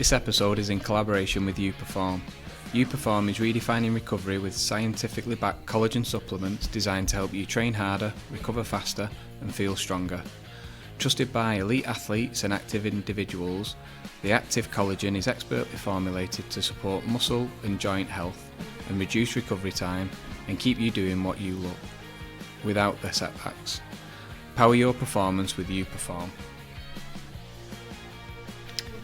This episode is in collaboration with YouPerform. YouPerform is redefining recovery with scientifically backed collagen supplements designed to help you train harder, recover faster and feel stronger. Trusted by elite athletes and active individuals, the active collagen is expertly formulated to support muscle and joint health and reduce recovery time and keep you doing what you love without the setbacks. Power your performance with YouPerform.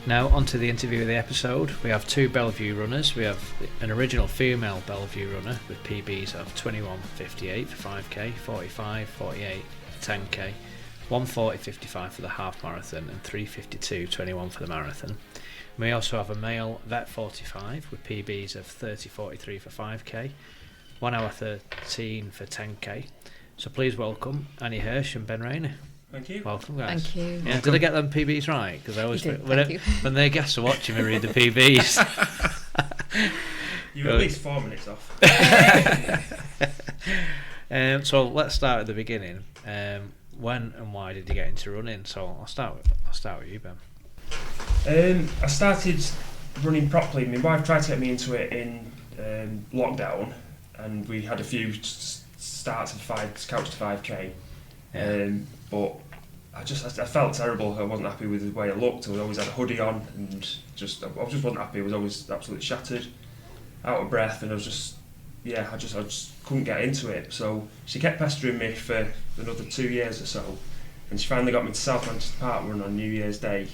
Now onto the interview of the episode. We have two Belle Vue runners. We have an original female Belle Vue runner with PBs of 21.58 for 5k, 45.48 for 10k, 1:40.55 for the half marathon and 3:52.21 for the marathon. We also have a male vet 45 with PBs of 30.43 for 5k, 1 hour 13 for 10k. So please welcome Annie Hirsch and Ben Rainey. Thank you. Welcome, guys. Thank you. Yeah, did I get them PBs right? Because I always when their guests are watching me read the PBs. You were at least 4 minutes off. So let's start at the beginning. When and why did you get into running? So I'll start with you, Ben. I started running properly. My wife tried to get me into it in lockdown, and we had a few starts of couch to 5k. But I felt terrible. I wasn't happy with the way I looked. I always had a hoodie on, and I just wasn't happy. I was always absolutely shattered, out of breath, and I just couldn't get into it. So she kept pestering me for another 2 years or so, and she finally got me to South Manchester Parkrun on New Year's Day,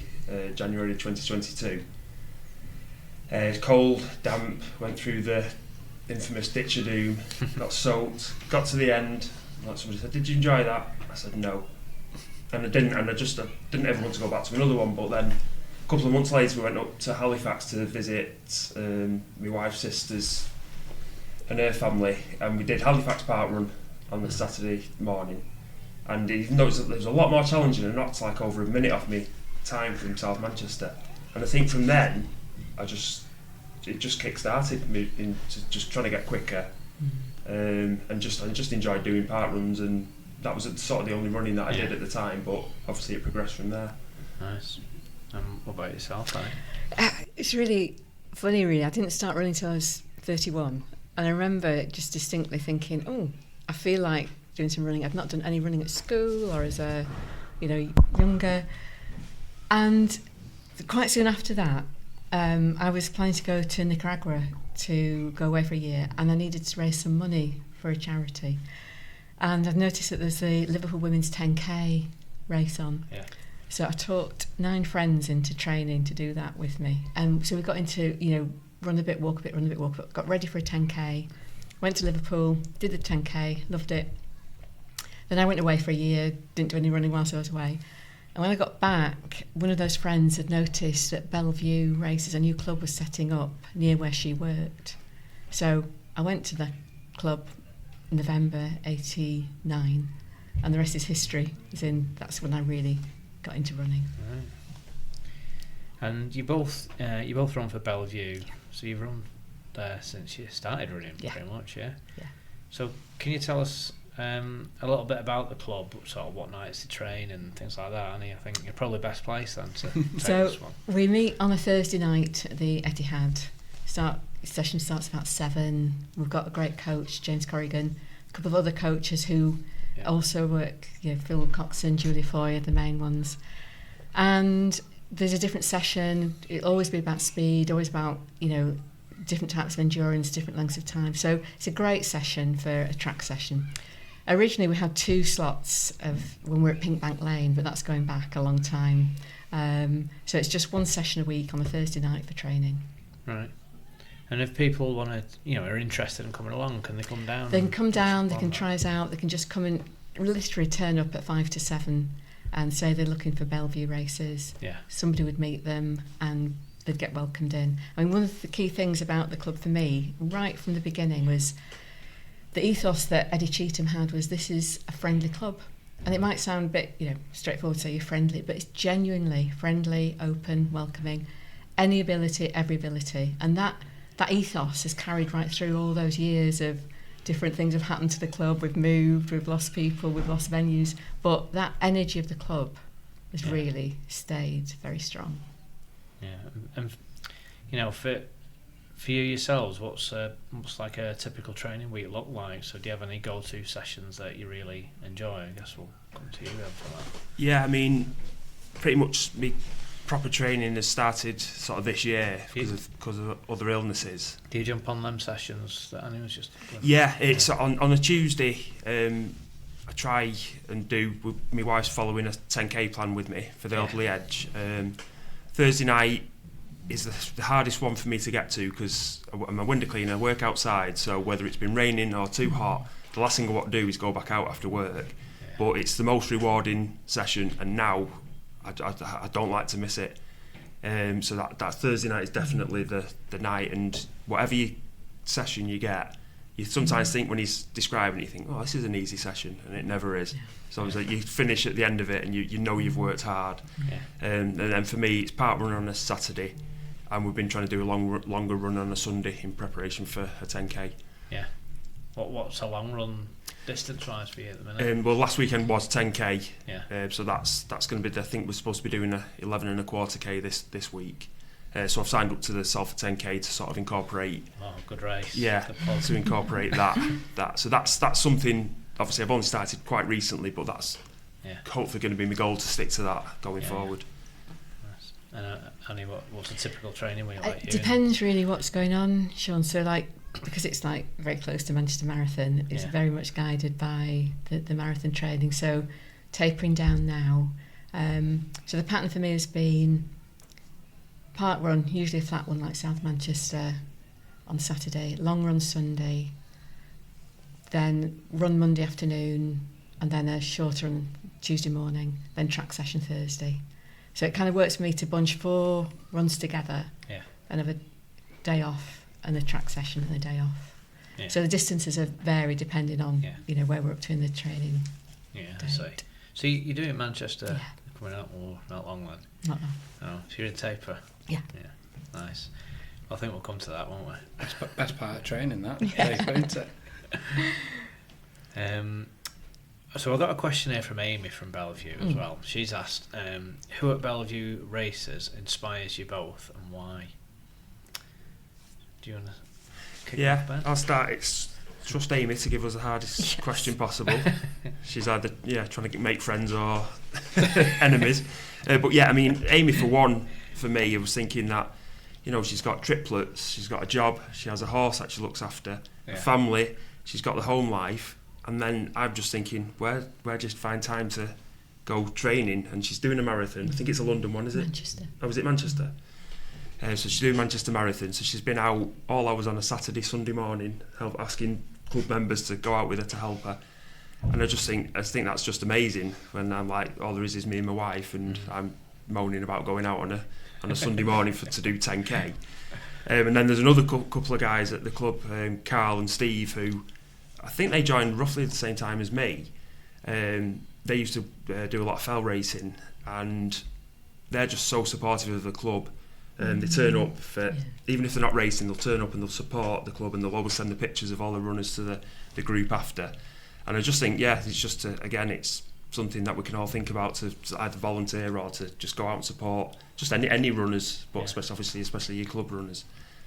January 2022. It's cold, damp, went through the infamous ditch of doom, got soaked, got to the end, and somebody said, "Did you enjoy that?" I said no, and I didn't, and I didn't ever want to go back to another one. But then a couple of months later we went up to Halifax to visit my wife's sisters and her family, and we did Halifax Parkrun on the Saturday morning, and even though it was a lot more challenging and knocked like over a minute off me time from South Manchester, and I think from then it just kick-started me into just trying to get quicker, and I just enjoyed doing parkruns, and that was sort of the only running that I did at the time, but obviously it progressed from there. Nice. What about yourself, Annie? It's really funny, really. I didn't start running until I was 31, and I remember just distinctly thinking, "Oh, I feel like doing some running." I've not done any running at school or as a, younger, and quite soon after that, I was planning to go to Nicaragua to go away for a year, and I needed to raise some money for a charity. And I've noticed that there's the Liverpool Women's 10k race on. Yeah. So I talked 9 friends into training to do that with me. And so we got into, run a bit, walk a bit, run a bit, walk a bit. Got ready for a 10k, went to Liverpool, did the 10k, loved it. Then I went away for a year, didn't do any running whilst I was away. And when I got back, one of those friends had noticed that Belle Vue Racers, a new club, was setting up near where she worked. So I went to the club in November '89, and the rest is history. That's when I really got into running. Right. And you both run for Belle Vue, so you've run there since you started running, pretty much, yeah? Yeah. So can you tell us a little bit about the club, sort of what nights you train and things like that? Annie, I think you're probably best placed then to take this one. We meet on a Thursday night at the Etihad. Session starts about 7. We've got a great coach, James Corrigan, a couple of other coaches who also work, Phil Coxon, Julia Foy are the main ones. And there's a different session. It'll always be about speed, always about, different types of endurance, different lengths of time. So it's a great session for a track session. Originally we had 2 slots of when we were at Pink Bank Lane, but that's going back a long time. So it's just 1 session a week on a Thursday night for training. Right. And if people want to, are interested in coming along, can they come down? They can come down, they can try us out, they can just come and literally turn up at 5 to 7 and say they're looking for Belle Vue Racers. Yeah. Somebody would meet them and they'd get welcomed in. I mean, one of the key things about the club for me, right from the beginning, was the ethos that Eddie Cheetham had was this is a friendly club. And it might sound a bit, straightforward to say you're friendly, but it's genuinely friendly, open, welcoming, any ability, every ability. And that ethos has carried right through all those years of different things have happened to the club. We've moved, we've lost people, we've lost venues, but that energy of the club has really stayed very strong. Yeah, and you know, for you yourselves, what's like a typical training week look like? So do you have any go-to sessions that you really enjoy? I guess we'll come to you for that. Yeah, I mean, pretty much me proper training has started sort of this year because of other illnesses. Do you jump on them sessions that anyone's just? Yeah, it's on a Tuesday. I try and do. My wife's following a 10k plan with me for the Audley Edge. Thursday night is the hardest one for me to get to because I'm a window cleaner, work outside, so whether it's been raining or too hot, the last thing I want to do is go back out after work. But it's the most rewarding session, and now I don't like to miss it. So that Thursday night is definitely the night, and whatever session you get, you sometimes think when he's describing it, you think, oh, this is an easy session, and it never is. So it's like you finish at the end of it and you know you've worked hard. And then for me, it's parkrun on a Saturday, and we've been trying to do a longer run on a Sunday in preparation for a 10k. Yeah. What's a long run distance-wise for you at the minute? Well, last weekend was 10k. Yeah. So that's going to be. I think we're supposed to be doing a 11.25k this week. So I've signed up to the Salford 10k to sort of incorporate. Oh, good race. Yeah. To incorporate that. So that's something. Obviously, I've only started quite recently, but that's hopefully going to be my goal to stick to that going forward. Nice. And Annie, what's a typical training week like? It depends really what's going on, Sean. So like, because it's like very close to Manchester Marathon, it's very much guided by the marathon training. So tapering down now. So the pattern for me has been park run, usually a flat one like South Manchester on Saturday, long run Sunday, then run Monday afternoon, and then a shorter run Tuesday morning, then track session Thursday. So it kind of works for me to bunch 4 runs together and have a day off and a track session and a day off. Yeah. So the distances are vary depending on where we're up to in the training. Yeah, I see. So you're doing Manchester coming up, or not long then? Not long. Oh, so you're in taper? Yeah. Nice. I think we'll come to that, won't we? Best part of training, that. Isn't it? So I've got a question here from Amy from Belle Vue as well. She's asked, who at Belle Vue Racers inspires you both and why? Do you want to kick off, Ben? I'll start. Trust Amy to give us the hardest question possible. She's either trying to make friends or enemies. But I mean, Amy for one, for me, I was thinking that, she's got triplets, she's got a job, she has a horse that she looks after, a family, she's got the home life, and then I'm just thinking, where do you find time to go training? And she's doing a marathon. I think it's a London one, is it? Manchester. Oh, is it Manchester? So she's doing Manchester Marathon, so she's been out all hours on a Saturday, Sunday morning, asking club members to go out with her to help her. And I think that's just amazing when I'm like, all there is me and my wife, and I'm moaning about going out on a Sunday morning to do 10k. And then there's another couple of guys at the club, Carl and Steve, who I think they joined roughly at the same time as me. They used to do a lot of fell racing, and they're just so supportive of the club. They turn up even if they're not racing, they'll turn up and they'll support the club, and they'll always send the pictures of all the runners to the group after. And I just think it's just it's something that we can all think about to either volunteer or to just go out and support just any runners, but especially your club runners.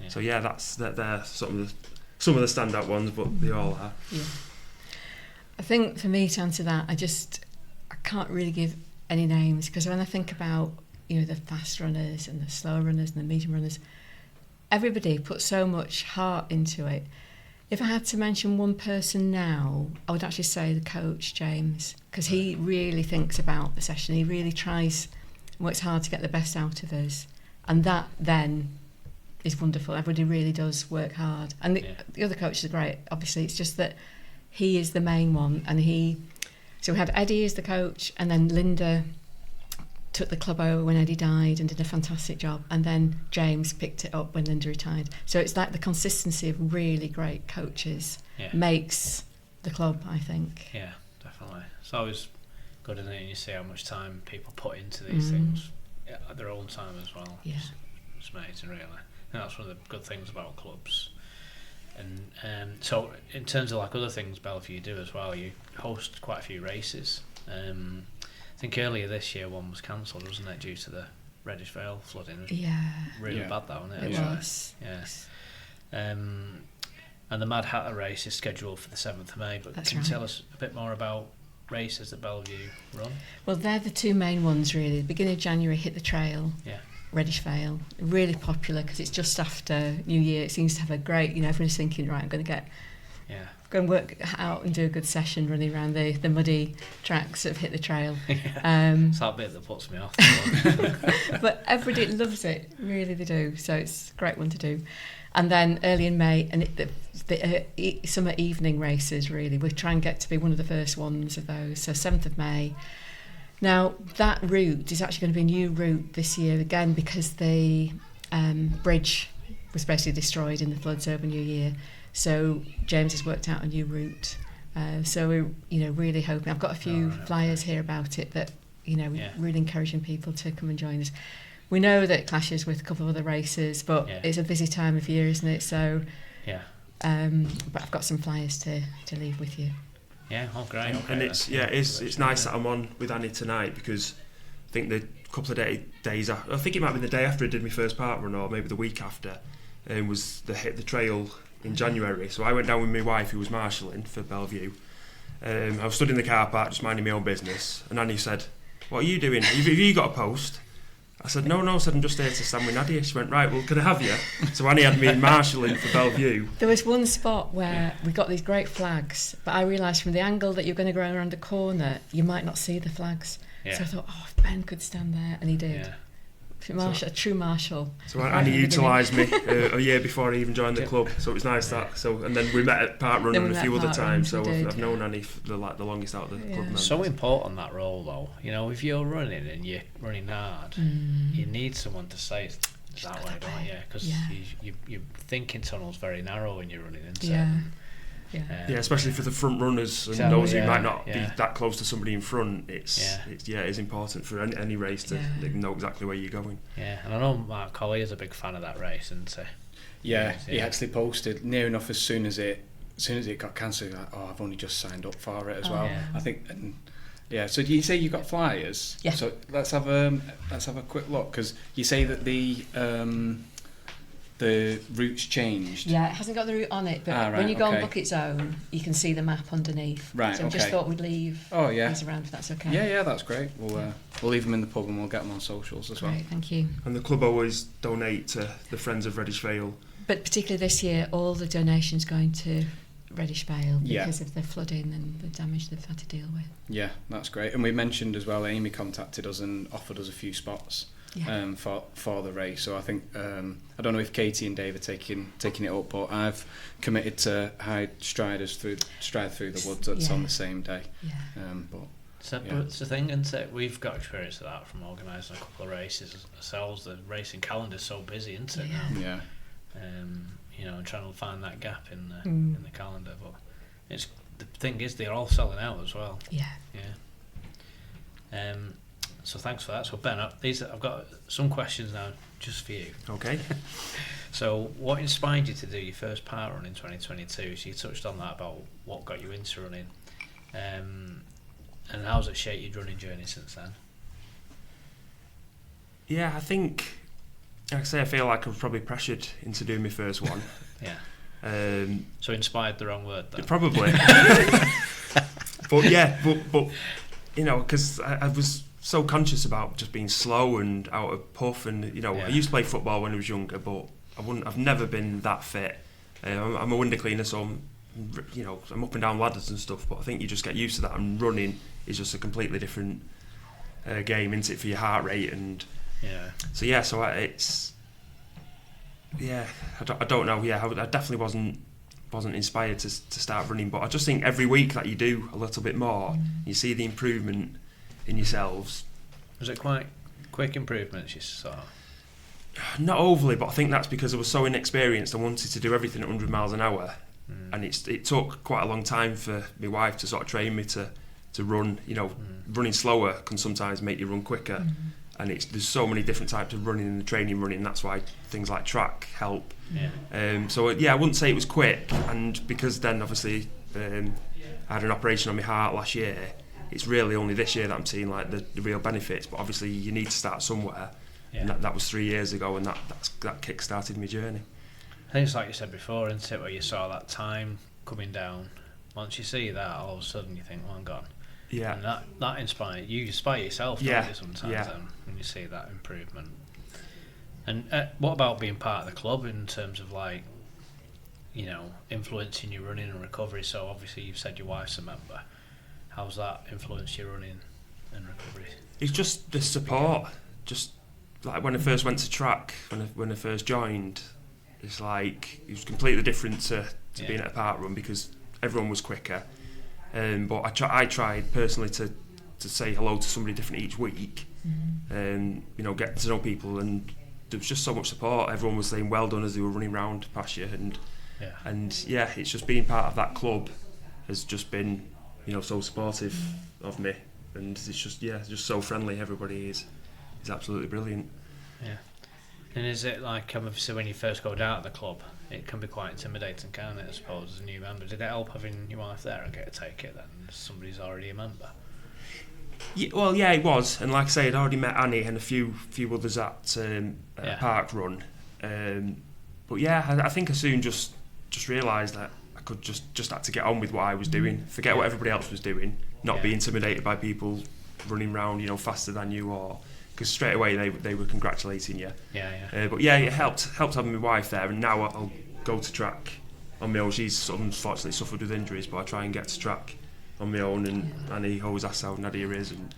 So they're some of the standout ones, but they all are. I think for me to answer that, I can't really give any names, because when I think about the fast runners and the slow runners and the medium runners, everybody puts so much heart into it. If I had to mention one person now, I would actually say the coach, James, because he really thinks about the session. He really tries and works hard to get the best out of us, and that then is wonderful. Everybody really does work hard, and the other coaches are great. Obviously, it's just that he is the main one, and so we had Eddie as the coach, and then Linda took the club over when Eddie died and did a fantastic job, and then James picked it up when Linda retired. So it's like the consistency of really great coaches makes the club, I think. Yeah, definitely. It's always good, isn't it? And you see how much time people put into these things at their own time as well. Yeah. It's amazing, really. And that's one of the good things about clubs. And so in terms of like other things Belle Vue do as well, you host quite a few races. I think earlier this year one was cancelled, wasn't it, due to the Reddish Vale flooding. Yeah. Really Yeah. bad, that wasn't It it? was. Yeah. And the Mad Hatter race is scheduled for the 7th of May, but That's can you right. tell us a bit more about races that Belle Vue run? Well, they're the two main ones really. The beginning of January, Hit the Trail. Yeah. Reddish Vale, really popular because it's just after New Year. It seems to have a great, everyone's thinking, right, I'm going to go and work out and do a good session running around the muddy tracks of Hit the Trail. It's that bit that puts me off. But everybody loves it, really they do. So it's a great one to do. And then early in May, and the summer evening races, really, we try and get to be one of the first ones of those. So 7th of May. Now, that route is actually going to be a new route this year again because the bridge was basically destroyed in the floods over New Year. So James has worked out a new route. So we're really hoping. I've got a few flyers here about it that really encouraging people to come and join us. We know that it clashes with a couple of other races, but it's a busy time of year, isn't it? So but I've got some flyers to leave with you. Yeah, great. And it's nice that I'm on with Annie tonight because I think the couple of days I think it might be the day after I did my first parkrun or maybe the week after was the Hit the Trail in January. So I went down with my wife who was marshalling for Belle Vue. I was stood in the car park just minding my own business and Annie said, "What are you doing? Have you got a post?" I said, no, I said, "I'm just here to stand with Nadia." She went, "Right, well, can I have you?" So Annie had me marshalling for Belle Vue. There was one spot where we got these great flags, but I realised from the angle that you're going to go around the corner, you might not see the flags. So I thought, if Ben could stand there, and he did. A true marshal. So Annie utilised me a year before I even joined the club, so it was nice that. So and then we met at parkrun and a few other times. So I've known Annie for the longest out of the club members. So important that role though. If you're running and you're running hard, you need someone to say it's that way, don't you? Because your thinking tunnel's very narrow when you're running into. Yeah, especially for the front runners and those who might not be that close to somebody in front. It is important for any race to know exactly where you're going. Yeah, and I know Mark Colley is a big fan of that race, isn't he? Yeah, he actually posted near enough as soon as it got cancelled. Like, I've only just signed up for it as well. Yeah. I think. So do you say you got flyers? Yeah. So let's have a quick look because you say that the route's changed. Yeah, it hasn't got the route on it, but when you go on Bucket Zone, you can see the map underneath. Right, so I just thought we'd leave these around if that's okay. Yeah, that's great. We'll leave them in the pub and we'll get them on socials as well. Great, thank you. And the club always donate to the Friends of Reddish Vale. But particularly this year, all the donations going to Reddish Vale because of the flooding and the damage they've had to deal with. Yeah, that's great. And we mentioned as well, Amy contacted us and offered us a few spots. For the race, so I think I don't know if Katie and Dave are taking it up, but I've committed to stride through the woods. That's on the same day. It's the thing, isn't it? We've got experience of that from organising a couple of races ourselves. The racing calendar's so busy, isn't it? Yeah. And trying to find that gap in the calendar, but it's the thing is they're all selling out as well. So thanks for that. So Ben, I've got some questions now just for you. Okay. So what inspired you to do your first parkrun in 2022? So you touched on that about what got you into running. And how's it shaped your running journey since then? Yeah, I think, like I say, I feel like I was probably pressured into doing my first one. So inspired the wrong word then? Probably. but because I was so conscious about just being slow and out of puff, and I used to play football when I was younger, but I've never been that fit. I'm a window cleaner, so I'm up and down ladders and stuff, but I think you just get used to that, and running is just a completely different game, isn't it, for your heart rate, and I don't know. I definitely wasn't inspired to start running, but I just think every week that you do a little bit more, you see the improvement in yourselves. Was it quite quick improvements you saw? Not overly, but I think that's because I was so inexperienced. I wanted to do everything at 100 miles an hour, and it took quite a long time for my wife to sort of train me to run. Running slower can sometimes make you run quicker, and there's so many different types of running and training running. That's why things like track help. I wouldn't say it was quick, and because then obviously I had an operation on my heart last year. It's really only this year that I'm seeing like the real benefits, but obviously you need to start somewhere. And that was 3 years ago, and that kick-started my journey. I think it's like you said before, isn't it, where you saw that time coming down. Once you see that, all of a sudden you think, well, I'm gone. Yeah. And that inspires you. Inspire yourself, don't you, sometimes, then, when you see that improvement. And what about being part of the club in terms of, like, you know, influencing your running and recovery? So obviously you've said your wife's a member. How's that influenced your running and recovery? It's just the support. Just like when I first went to track, when I first joined, it's like it was completely different to being at a park run, because everyone was quicker. But I tried personally to say hello to somebody different each week, and you know, get to know people, and there was just so much support. Everyone was saying well done as they were running round past you, and it's just being part of that club has just been, you know, so supportive of me, and it's just so friendly. Everybody is absolutely brilliant. Yeah. And is it like, obviously when you first go down to the club, it can be quite intimidating, can't it, I suppose, as a new member? Did it help having your wife there and get to take it then, somebody's already a member? Yeah, it was. And like I say, I'd already met Annie and a few others at parkrun. But yeah, I think I soon just realised that I could just had to get on with what I was doing, forget what everybody else was doing, not be intimidated by people running round, you know, faster than you, or because straight away they were congratulating you. But yeah, it helped having my wife there, and now I'll go to track on my own. She's unfortunately suffered with injuries, but I try and get to track on my own, and Annie always asks how Nadia is, and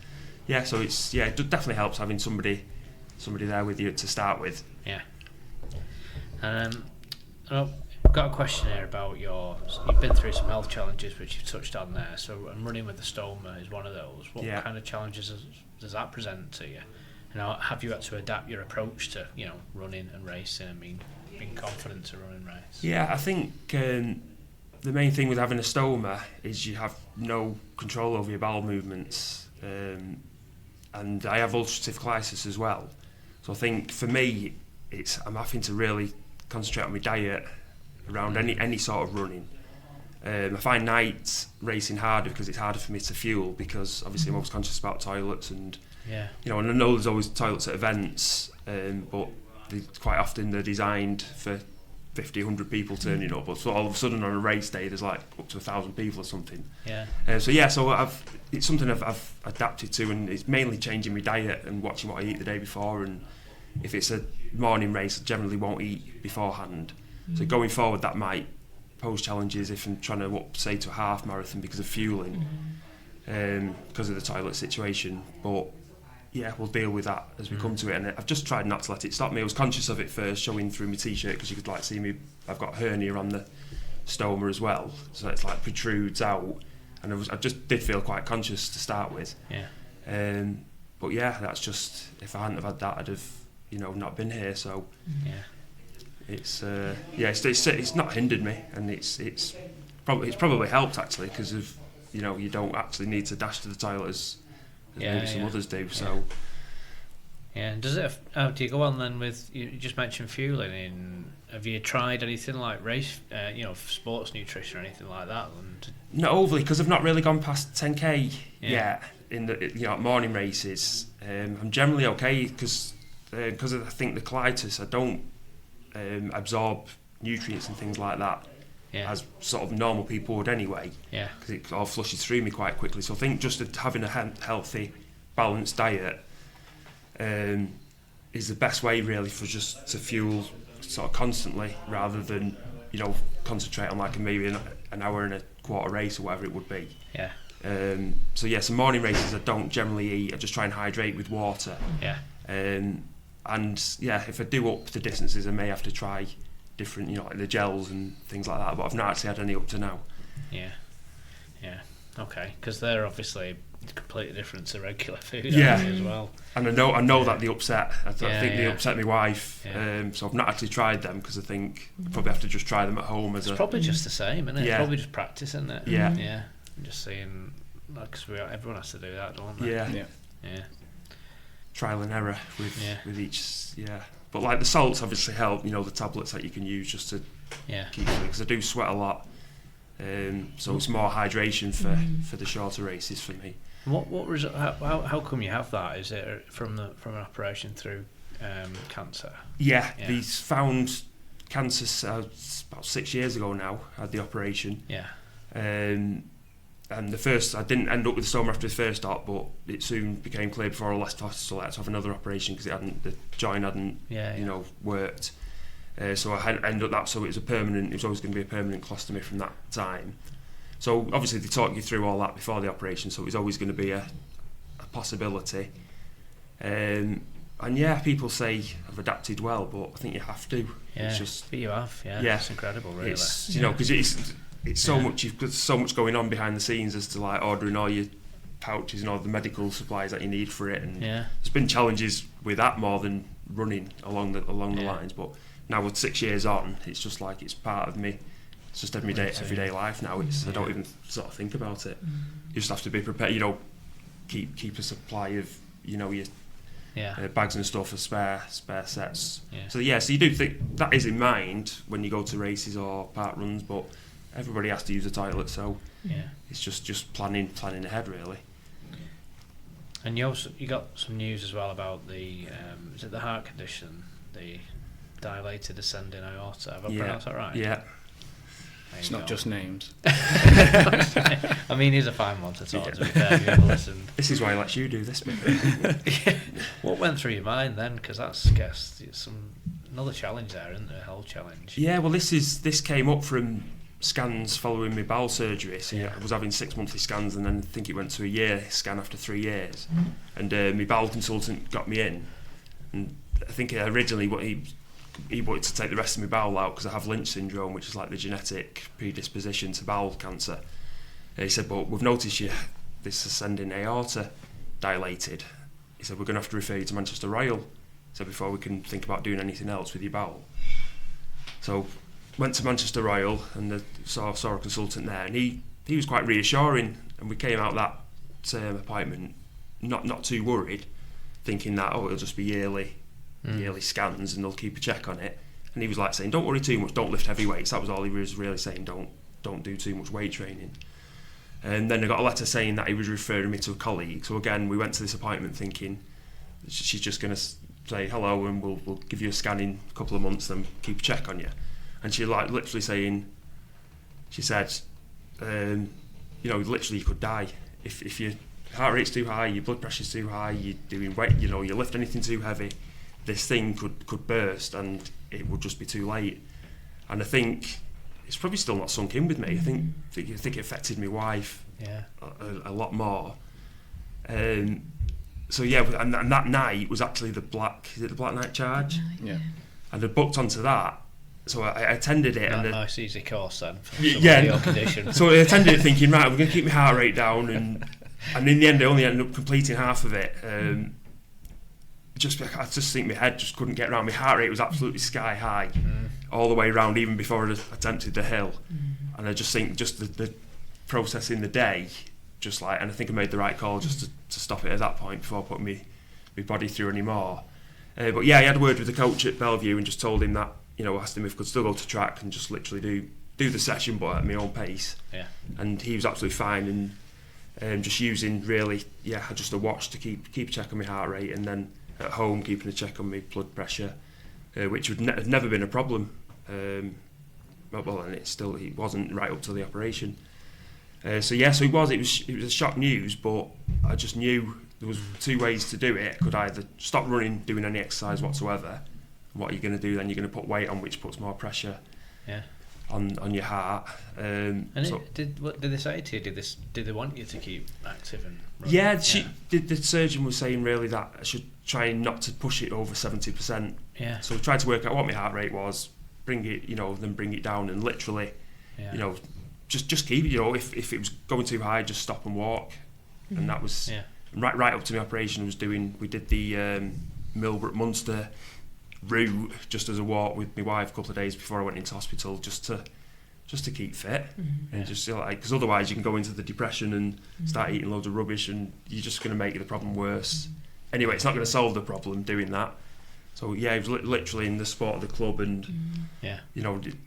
so it definitely helps having somebody there with you to start with. I've got a question here about you've been through some health challenges which you've touched on there, and running with the stoma is one of those. What kind of challenges does that present to you? And have you had to adapt your approach to, you know, running and racing and being confident to run and race? Yeah, I think the main thing with having a stoma is you have no control over your bowel movements, and I have ulcerative colitis as well. So I think for me, I'm having to really concentrate on my diet around any sort of running. I find night racing harder because it's harder for me to fuel, because obviously I'm always conscious about toilets, and you know, and I know there's always toilets at events, but quite often they're designed for 50, 100 people turning up, but so all of a sudden on a race day there's like up to 1,000 people or something. So it's something I've adapted to, and it's mainly changing my diet and watching what I eat the day before. And if it's a morning race, I generally won't eat beforehand. So going forward, that might pose challenges if I'm trying to up, say, to a half marathon because of fueling, because of the toilet situation. But yeah, we'll deal with that as we come to it, and I've just tried not to let it stop me. I was conscious of it first, showing through my t-shirt, because you could like see me. I've got hernia on the stoma as well, so it's like protrudes out, and I just did feel quite conscious to start with. But yeah, that's just, if I hadn't have had that, I'd have, you know, not been here. So it's not hindered me, and it's probably helped actually, because of, you know, you don't actually need to dash to the toilet as maybe some others do. So does it? How do you go on then with? You just mentioned fueling. Have you tried anything like race, sports nutrition or anything like that? Not overly, because I've not really gone past 10k yet in the morning races. I'm generally okay because I think the colitis, I don't absorb nutrients and things like that as sort of normal people would anyway, because it all flushes through me quite quickly. So I think just having a healthy, balanced diet is the best way really for just to fuel sort of constantly, rather than, you know, concentrate on like maybe an hour and a quarter race or whatever it would be. So morning races I don't generally eat. I just try and hydrate with water. And if I do up the distances, I may have to try different, you know, like the gels and things like that, but I've not actually had any up to now. Okay, because they're obviously completely different to regular food as well. And I know that they upset. I think they upset my wife. So I've not actually tried them, because I think I probably have to just try them at home. It's probably just the same, isn't it? It's probably just practice, isn't it? Yeah. I'm just saying, because everyone has to do that, don't they? Yeah. Trial and error with each. But like the salts obviously help. You know, the tablets that you can use just to keep it, because I do sweat a lot. So it's more hydration for the shorter races for me. What result? How come you have that? Is it from an operation through cancer. Yeah, he's found cancer about 6 years ago now. Had the operation. Yeah. And the first, I didn't end up with the stoma after the first op, but it soon became clear before I left hospital I had to have another operation because the joint hadn't, worked. So I ended up that, so it was always going to be a permanent colostomy from that time. So obviously they talk you through all that before the operation, so it was always going to be a possibility. And people say I've adapted well, but I think you have to. Yeah, it's just, but you have. Yeah, it's incredible, really. It's, because it's so much. You've got so much going on behind the scenes as to like ordering all your pouches and all the medical supplies that you need for it. And there's been challenges with that more than running along the lines. But now with 6 years on, it's just like it's part of me. It's just everyday life now. I don't even sort of think about it. You just have to be prepared. Keep a supply of your bags and stuff for spare sets. So you do think that is in mind when you go to races or park runs, but everybody has to use a toilet, so it's just planning ahead really. And you got some news as well about the is it the heart condition, the dilated ascending aorta? Have I pronounced that right? Yeah. It's not just names. I mean, he's a fine one to talk to. Be fair, if you ever listened. This is why he lets you do this bit. What went through your mind then? Because that's another challenge there, isn't there? A health challenge. Yeah, well, this came up from scans following my bowel surgery. So I was having 6 monthly scans, and then I think it went to a year scan after 3 years. And my bowel consultant got me in, and I think originally what he wanted to take the rest of my bowel out because I have Lynch syndrome, which is like the genetic predisposition to bowel cancer. And he said, but we've noticed this ascending aorta dilated. He said, we're going to have to refer you to Manchester Royal, so before we can think about doing anything else with your bowel. So went to Manchester Royal and saw a consultant there, and he was quite reassuring, and we came out that appointment not too worried, thinking that it'll just be yearly scans and they'll keep a check on it. And he was like saying, don't worry too much, don't lift heavy weights. That was all he was really saying, don't do too much weight training. And then I got a letter saying that he was referring me to a colleague. So again, we went to this appointment thinking she's just going to say hello and we'll give you a scan in a couple of months and keep a check on you. And she literally saying, she said, literally you could die if your heart rate's too high, your blood pressure's too high, you're doing weight, you lift anything too heavy, this thing could burst and it would just be too late. And I think it's probably still not sunk in with me. I think it affected my wife a lot more. So and that night was actually the Black Night Charge? Yeah. And I booked onto that. So I attended it. Nice easy course then. For your condition. So I attended it thinking, right, we're going to keep my heart rate down, and in the end I only ended up completing half of it. I just think my head just couldn't get around. My heart rate was absolutely sky high all the way around, even before I attempted the hill. And I just think the process in the day, and I think I made the right call just to stop it at that point before putting my body through any more. But I had a word with the coach at Belle Vue and just told him that, asked him if I could still go to track and just literally do the session but at my own pace. Yeah. And he was absolutely fine, and just using really just a watch to keep a check on my heart rate, and then at home keeping a check on my blood pressure, which had never been a problem. And it wasn't right up to the operation. So it was a shock news, but I just knew there was two ways to do it. I could either stop running, doing any exercise whatsoever. What are you going to do then? You're going to put weight on, which puts more pressure on your heart. What did they say to you? Did they want you to keep active and running? Yeah, the surgeon was saying really that I should try not to push it over 70%. Yeah. So I tried to work out what my heart rate was, bring it, then bring it down, and literally, just keep it. If it was going too high, just stop and walk, and that was right up to my operation. We did the Millbrook Munster route just as a walk with my wife a couple of days before I went into hospital, just to keep fit, and just because otherwise you can go into the depression and start eating loads of rubbish, and you're just going to make the problem worse. Anyway, it's not going to solve the problem doing that. So it was literally in the sport of the club, and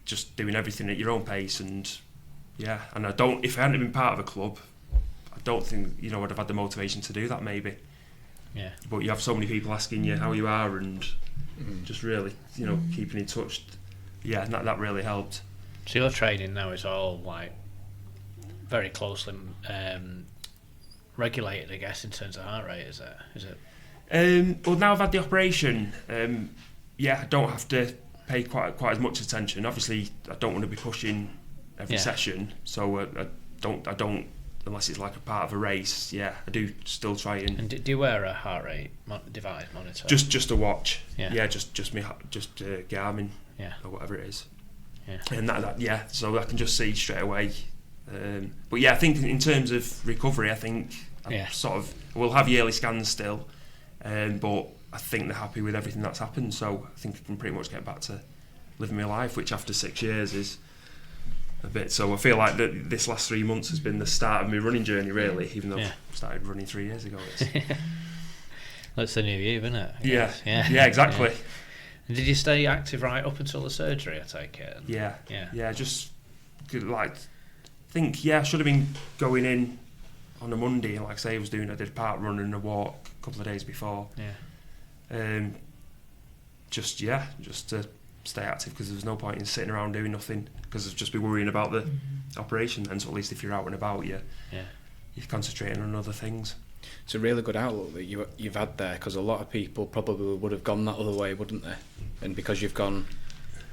just doing everything at your own pace, and if I hadn't been part of a club, I don't think I'd have had the motivation to do that maybe. Yeah. But you have so many people asking you how you are and just really, keeping in touch. Yeah, that really helped. So your training now is all like very closely regulated, I guess, in terms of heart rate. Is it? Well, now I've had the operation, I don't have to pay quite as much attention. Obviously, I don't want to be pushing every session, so I don't unless it's like a part of a race. Yeah, I do still try and. And do you wear a heart rate device monitor? Just a watch. Yeah. Just Garmin. Yeah. Or whatever it is. Yeah. And that so I can just see straight away. But yeah, I think in terms of recovery, I think we'll have yearly scans still, but I think they're happy with everything that's happened. So I think I can pretty much get back to living my life, which after 6 years is a bit. So I feel like that this last 3 months has been the start of my running journey, really. Even though I started running 3 years ago. That's the new you, isn't it? Yeah, exactly. Yeah. And did you stay active right up until the surgery, I take it? Yeah. Just like I should have been going in on a Monday, like I say, I did a parkrun and a walk a couple of days before. Yeah. Just to stay active, because there's no point in sitting around doing nothing, because I'd just be worrying about the operation then. So at least if you're out and about, you're concentrating on other things. It's a really good outlook that you've had there, because a lot of people probably would have gone that other way, wouldn't they? And because you've gone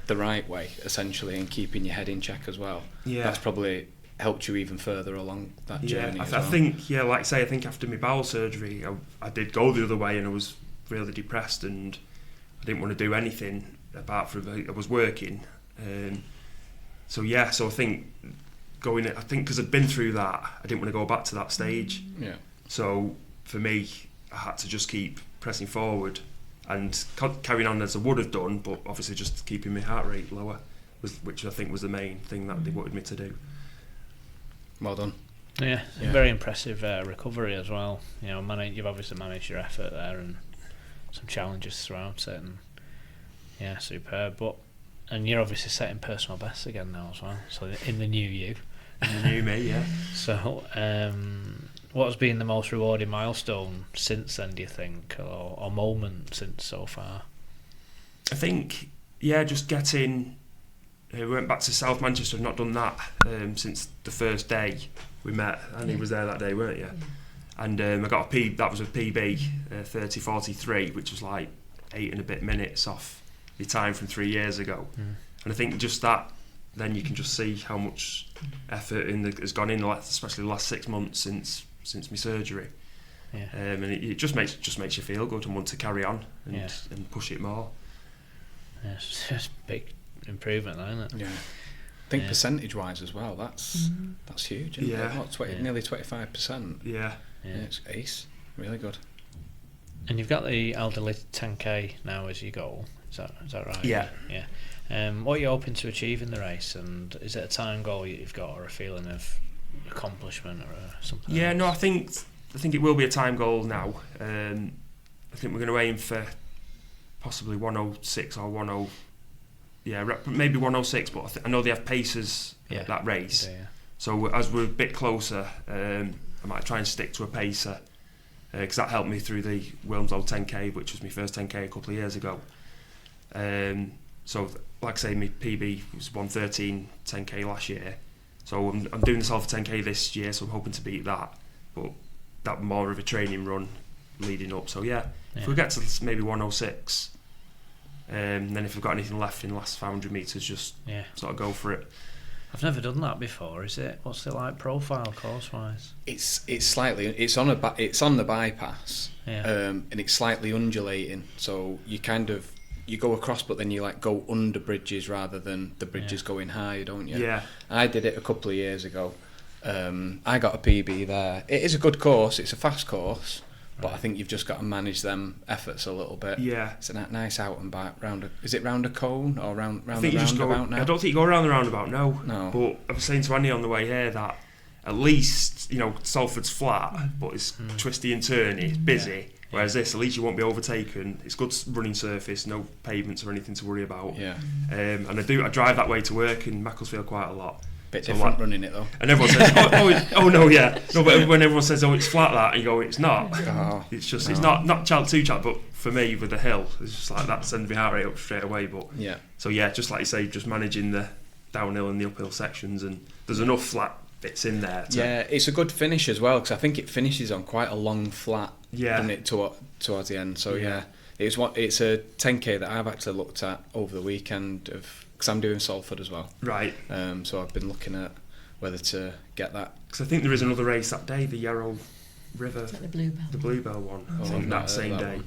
the right way, essentially, and keeping your head in check as well, that's probably helped you even further along that journey. I think, like I say, I think after my bowel surgery, I did go the other way, and I was really depressed, and I didn't want to do anything apart from I was working. So I think because I'd been through that, I didn't want to go back to that stage. Yeah. So for me, I had to just keep pressing forward and carrying on as I would have done, but obviously just keeping my heart rate lower, which I think was the main thing that they wanted me to do. Well done. Yeah. Very impressive recovery as well. You've obviously managed your effort there and some challenges throughout it, and superb. And you're obviously setting personal bests again now as well. So in the new you. In the new me, yeah. So, what has been the most rewarding milestone since then, do you think, or moment since so far? I think, just getting. We went back to South Manchester. I've not done that since the first day we met, and he was there that day, weren't you? And I got that was a PB 30:43, which was like 8 and a bit minutes off the time from 3 years ago. And I think just that, then you can just see how much effort has gone in, especially the last 6 months since my surgery. And it just makes you feel good and want to carry on and push it more. It's just big improvement, isn't it? Yeah. I think percentage-wise as well, that's huge, isn't it? Nearly 25%. Yeah. It's ace. Really good. And you've got the elderly 10k now as your goal. Is that right? Yeah. What are you hoping to achieve in the race, and is it a time goal you've got, or a feeling of accomplishment, or something? Yeah, no, I think it will be a time goal now. I think we're going to aim for possibly 106 or 10. Yeah, maybe 106, but I know they have paces at that race. They do, yeah. So as we're a bit closer, I might try and stick to a pacer, because that helped me through the Wilmslow 10k, which was my first 10k a couple of years ago. So like I say, my PB was 113 10k last year. So I'm doing the Salford 10k this year, so I'm hoping to beat that. But that more of a training run leading up. So if we get to maybe 106, then if we've got anything left in the last 500 metres, just sort of go for it. I've never done that before. What's it like profile course wise? It's on the bypass, and it's slightly undulating. So you go across, but then you go under bridges rather than the bridges going high, don't you? Yeah. I did it a couple of years ago. I got a PB there. It is a good course. It's a fast course. But I think you've just got to manage them efforts a little bit. Yeah. It's a nice out and back is it round a cone or round the roundabout now? I don't think you go around the roundabout, no. No. But I was saying to Annie on the way here that at least, Salford's flat, but it's twisty and turny, it's busy. Whereas this, at least you won't be overtaken. It's good running surface, no pavements or anything to worry about. Yeah. And I drive that way to work in Macclesfield quite a lot. Bit different running it though. And everyone says, but when everyone says, it's flat that, and you go, it's not. It's just, it's not too challenging, but for me with the hill, it's just like that sends my heart rate up straight away. But so just like you say, just managing the downhill and the uphill sections, and there's enough flat bits in there. It's a good finish as well, because I think it finishes on quite a long flat, doesn't it, towards the end. So it's a 10k that I've actually looked at over the weekend because I'm doing Salford as well. Right. So I've been looking at whether to get that. Because I think there is another race that day, the Yarrow River. Is that the Bluebell? The Bluebell one. I think that same day.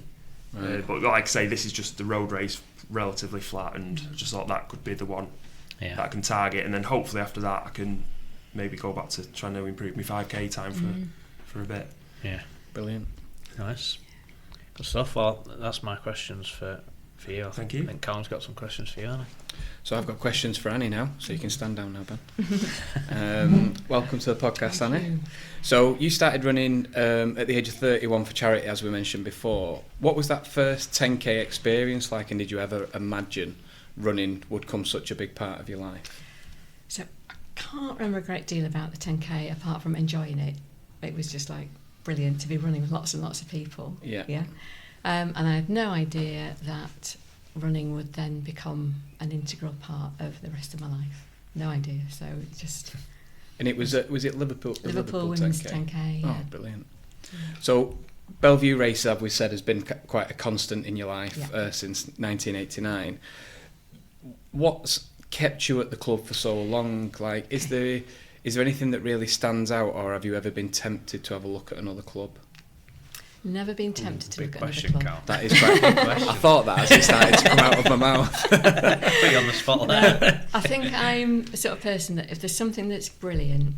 Right. But like I say, this is just the road race, relatively flat, and I just thought that could be the one that I can target, and then hopefully after that I can maybe go back to trying to improve my 5k time for a bit. Yeah. Brilliant. Nice. Good stuff. Well, that's my questions for you. Thank you. I think Callum's got some questions for you, Annie. So I've got questions for Annie now, so you can stand down now, Ben. Welcome to the podcast, Annie. So you started running at the age of 31 for charity, as we mentioned before. What was that first 10k experience like, and did you ever imagine running would become such a big part of your life? So I can't remember a great deal about the 10k apart from enjoying it. It was just like brilliant to be running with lots and lots of people. Yeah. And I had no idea that running would then become an integral part of the rest of my life. No idea. So it just. And it was it Liverpool? Liverpool women's 10k. Oh, brilliant. Yeah. So Belle Vue Racers, as we said, has been quite a constant in your life since 1989. What's kept you at the club for so long? Like, is there anything that really stands out, or have you ever been tempted to have a look at another club? Never been tempted to look at another club. Cal. That is quite a big question. I thought that as it started to come out of my mouth. Put you on the spot there. I think I'm the sort of person that if there's something that's brilliant,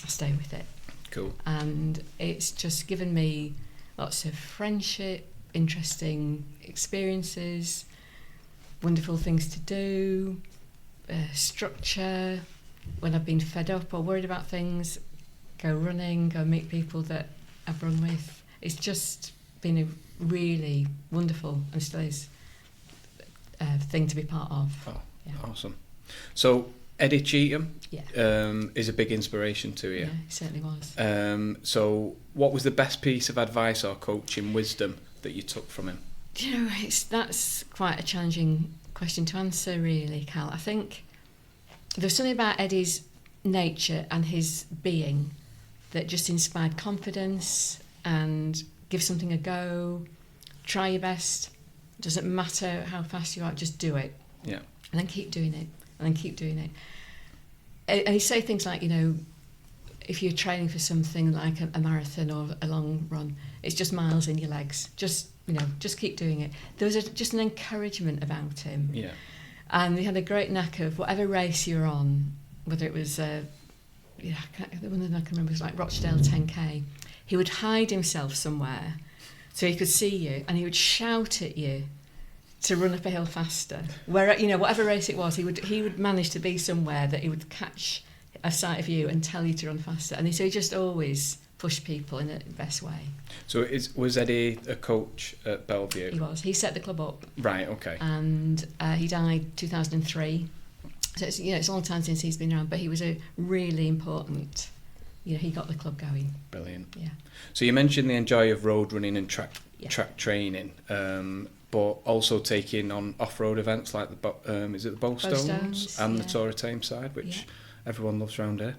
I'll stay with it. Cool. And it's just given me lots of friendship, interesting experiences, wonderful things to do, structure. When I've been fed up or worried about things, go running, go meet people that I've run with. It's just been a really wonderful, and still is, thing to be part of. Oh, awesome. So Eddie Cheetham is a big inspiration to you. Yeah, he certainly was. So what was the best piece of advice or coaching wisdom that you took from him? You know, that's quite a challenging question to answer, really, Cal. I think there's something about Eddie's nature and his being that just inspired confidence and give something a go, try your best, doesn't matter how fast you are, just do it. Yeah. And then keep doing it, and then keep doing it. And he say things like, you know, if you're training for something like a marathon or a long run, it's just miles in your legs. Just keep doing it. There was just an encouragement about him. Yeah. And he had a great knack of whatever race you're on, whether it was, the one that I can remember was like Rochdale 10k. He would hide himself somewhere so he could see you, and he would shout at you to run up a hill faster. Whatever race it was, he would manage to be somewhere that he would catch a sight of you and tell you to run faster. And so he just always pushed people in the best way. So was Eddie a coach at Belle Vue? He was. He set the club up. Right. Okay. And he died 2003. So it's a long time since he's been around, but he was a really important. He got the club going. Brilliant. Yeah. So you mentioned the enjoy of road running and track training, but also taking on off-road events like is it the Bowstones and the Tour of Tameside, which everyone loves around here.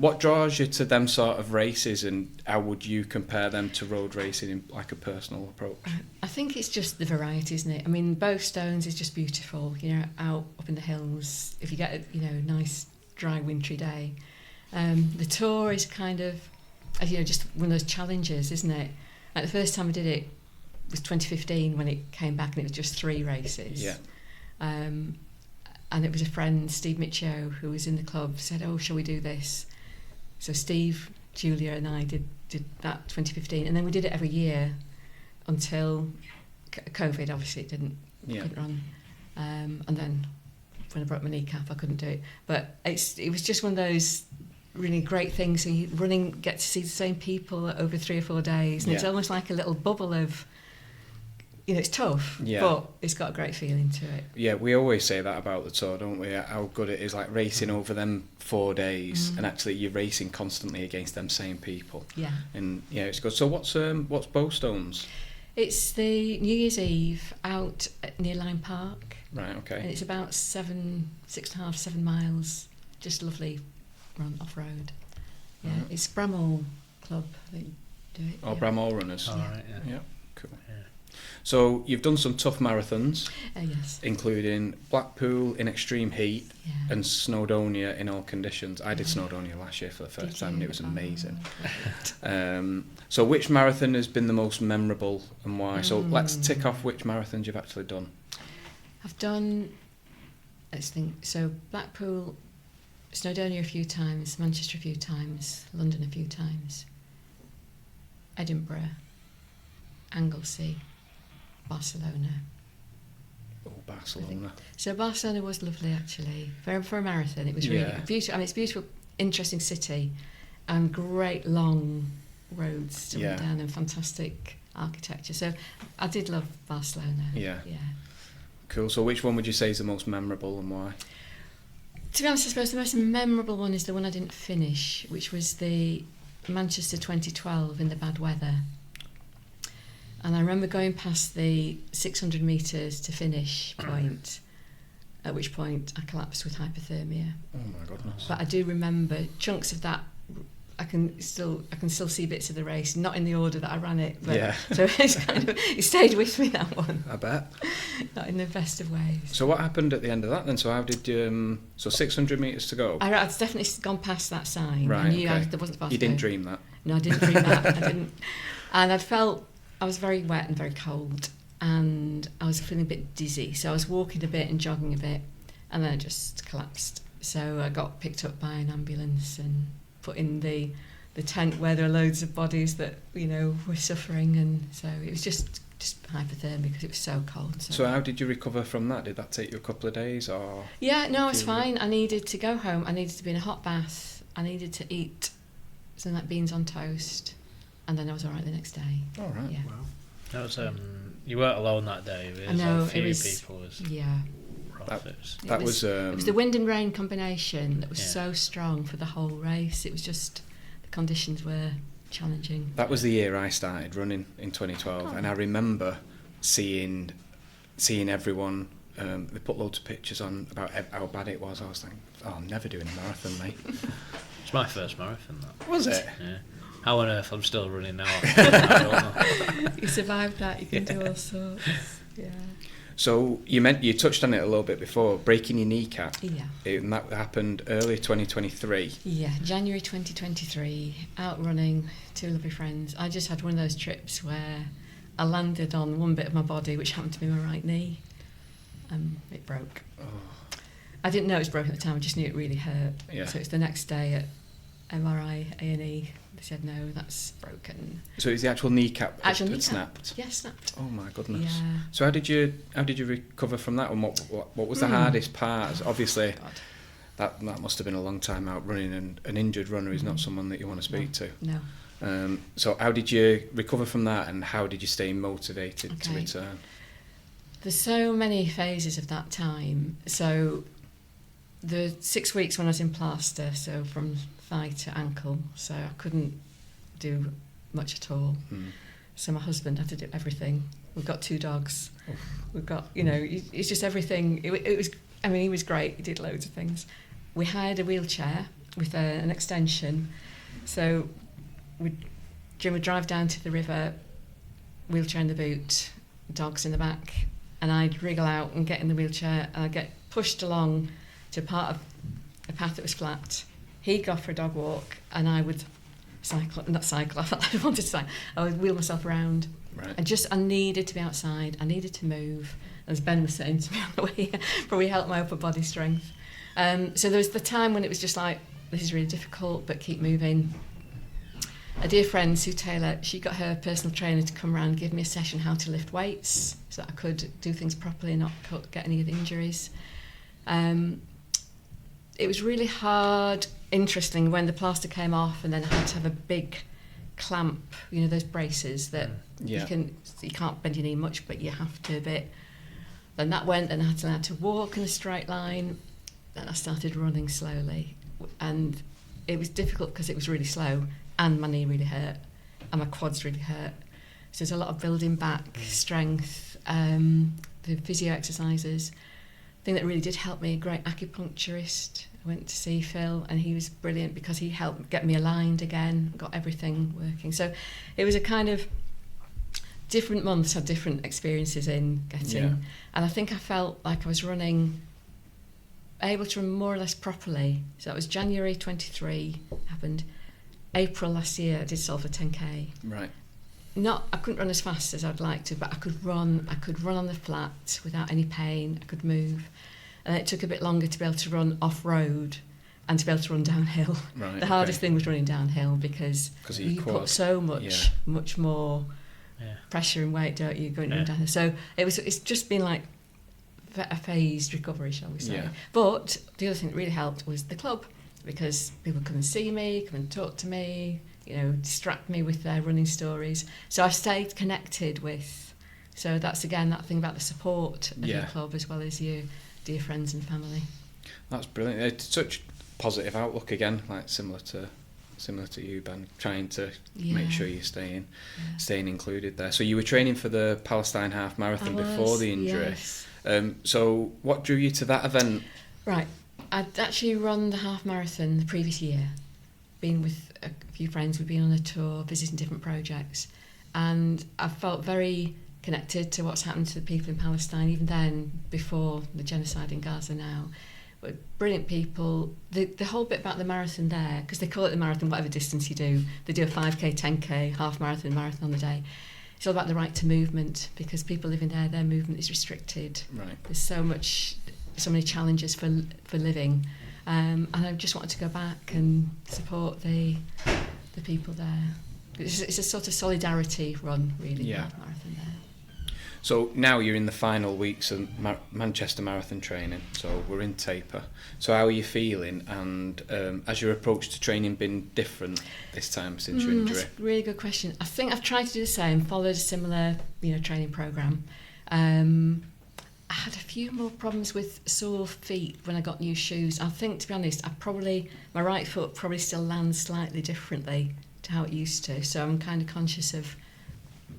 What draws you to them sort of races, and how would you compare them to road racing in like a personal approach? I think it's just the variety, isn't it? I mean, Bowstones is just beautiful. Out up in the hills. If you get a nice dry wintry day. The Tour is kind of, just one of those challenges, isn't it? Like the first time I did it was 2015 when it came back, and it was just 3 races. Yeah. And it was a friend, Steve Micho, who was in the club, said, "Oh, shall we do this?" So Steve, Julia, and I did that 2015, and then we did it every year until COVID. Obviously, it couldn't run, and then when I broke my kneecap, I couldn't do it. But it was just one of those really great things. So you get to see the same people over 3 or 4 days, and it's almost like a little bubble of it's tough, but it's got a great feeling to it. Yeah, we always say that about the Tour, don't we? How good it is, like racing over them 4 days, and actually you're racing constantly against them same people. Yeah. And yeah, it's good. So what's Bowstones? It's the New Year's Eve out near Lyme Park. Right. Okay. And it's about 6.5, 7 miles. Just lovely run off road. Yeah, it's Bramall Club. They do it. Oh, Bramall Runners. All right. Yeah. Cool. Yeah. So you've done some tough marathons, Yes. including Blackpool in extreme heat Yeah. and Snowdonia in all conditions. I did Snowdonia last year for the first Did time, and you? it was Oh, amazing. right. So which marathon has been the most memorable and why? So let's tick off which marathons you've actually done. I've done, let's think, so Blackpool, Snowdonia a few times, Manchester a few times, London a few times, Edinburgh, Anglesey, Barcelona. Oh, Barcelona. So Barcelona was lovely actually. For a marathon, it was really beautiful. I mean, it's a beautiful, interesting city and great long roads to run down and fantastic architecture. So I did love Barcelona. Yeah. Yeah. Cool. So which one would you say is the most memorable and why? To be honest, I suppose the most memorable one is the one I didn't finish, which was the Manchester 2012 in the bad weather. And I remember going past the 600 metres to finish point, at which point I collapsed with hypothermia. Oh my goodness. But I do remember chunks of that. I can still see bits of the race, not in the order that I ran it, but so it stayed with me, that one. I bet. Not in the best of ways. So what happened at the end of that then? So how did you? So 600 metres to go. I'd definitely gone past that sign. Right. I knew Okay. there wasn't fast. You didn't dream that. No, I didn't dream that. I didn't. And I was very wet and very cold, and I was feeling a bit dizzy. So I was walking a bit and jogging a bit, and then I just collapsed. So I got picked up by an ambulance and put in the tent where there are loads of bodies that were suffering, and so it was just hypothermia because it was so cold. So how did you recover from that? Did that take you a couple of days or? Yeah, no, it's fine. I needed to go home. I needed to be in a hot bath. I needed to eat something like beans on toast, and then I was all right the next day. All right. Yeah. Wow. That was you weren't alone that day. I know, a few it was, people. That was it was the wind and rain combination that was so strong for the whole race. It was just the conditions were challenging. That was the year I started running in 2012, and I remember seeing everyone. They put loads of pictures on about how bad it was. I was thinking, I'm never doing a marathon, mate. It's my first marathon. That was it? Yeah. How on earth I'm still running now? I don't know. You survived that. You can do all sorts. Yeah. So you touched on it a little bit before, breaking your kneecap. Yeah. And that happened early 2023. Yeah, January 2023, out running, 2 lovely friends. I just had one of those trips where I landed on one bit of my body, which happened to be my right knee. It broke. Oh. I didn't know it was broken at the time, I just knew it really hurt. Yeah. So it's the next day at MRI, A&E, they said, no, that's broken. So is the actual kneecap Actual had kneecap. snapped? Yeah, snapped. Oh my goodness. Yeah. So how did you recover from that, and what was the hardest part? Obviously, that must have been a long time out running, and an injured runner is not someone that you want to speak to. No. So how did you recover from that, and how did you stay motivated to return? There's so many phases of that time. So the 6 weeks when I was in plaster, so from thigh to ankle, so I couldn't do much at all. So my husband had to do everything. We've got 2 dogs. We've got, it's just everything. It was, he was great. He did loads of things. We hired a wheelchair with an extension. So Jim would drive down to the river, wheelchair in the boot, dogs in the back, and I'd wriggle out and get in the wheelchair, and I'd get pushed along to part of a path that was flat. He'd go for a dog walk, and I would I wanted to cycle. I would wheel myself around. Right. I needed to be outside. I needed to move. As Ben was saying to me on the way here, probably helped my upper body strength. So there was the time when it was just like, this is really difficult, but keep moving. A dear friend, Sue Taylor, she got her personal trainer to come around and give me a session how to lift weights so that I could do things properly and not get any of the injuries. It was really hard, interesting when the plaster came off, and then I had to have a big clamp, those braces that you can't bend your knee much, but you have to a bit. Then that went, and I had to walk in a straight line. Then I started running slowly, and it was difficult because it was really slow, and my knee really hurt, and my quads really hurt. So there's a lot of building back strength, the physio exercises. The thing that really did help me, a great acupuncturist. I went to see Phil, and he was brilliant because he helped get me aligned again, got everything working. So it was a kind of different months, had different experiences in getting, and I think I felt like I was running, able to run more or less properly. So that was January 23 happened. April last year I did Salford 10k. Right. I couldn't run as fast as I'd like to, but I could run on the flat without any pain. I could move, and it took a bit longer to be able to run off-road and to be able to run downhill. Right, the hardest thing was running downhill because you put so much more pressure and weight, don't you, going downhill. So it's just been like a phased recovery, shall we say. Yeah. But the other thing that really helped was the club, because people come and see me, come and talk to me, distract me with their running stories. So I've stayed connected with. So that's again that thing about the support of your club as well as your dear friends and family. That's brilliant. It's such positive outlook again, like similar to you, Ben, trying to make sure you're staying included there. So you were training for the Palestine half marathon before the injury. Yes. So what drew you to that event? Right. I'd actually run the half marathon the previous year, been with a few friends, we'd been on a tour, visiting different projects, and I felt very connected to what's happened to the people in Palestine, even then, before the genocide in Gaza now. But brilliant people. The whole bit about the marathon there, because they call it the marathon, whatever distance you do, they do a 5k, 10k, half marathon on the day. It's all about the right to movement, because people living there, their movement is restricted. Right. There's so many challenges for living, and I just wanted to go back and support the people there. It's a sort of solidarity run, really. The half marathon there. So now you're in the final weeks of Manchester Marathon training, so we're in taper. So how are you feeling, and has your approach to training been different this time since your injury? That's a really good question. I think I've tried to do the same, followed a similar training programme. I had a few more problems with sore feet when I got new shoes. I think, to be honest, my right foot probably still lands slightly differently to how it used to, so I'm kind of conscious of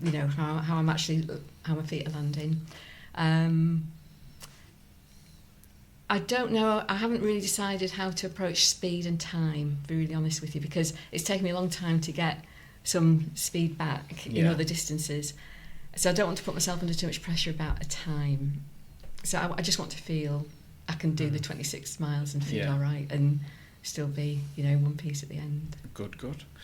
how my feet are landing. I don't know, I haven't really decided how to approach speed and time, to be really honest with you, because it's taken me a long time to get some speed back in other distances. So I don't want to put myself under too much pressure about a time. So I just want to feel I can do the 26 miles and feel all right and still be, one piece at the end. Good.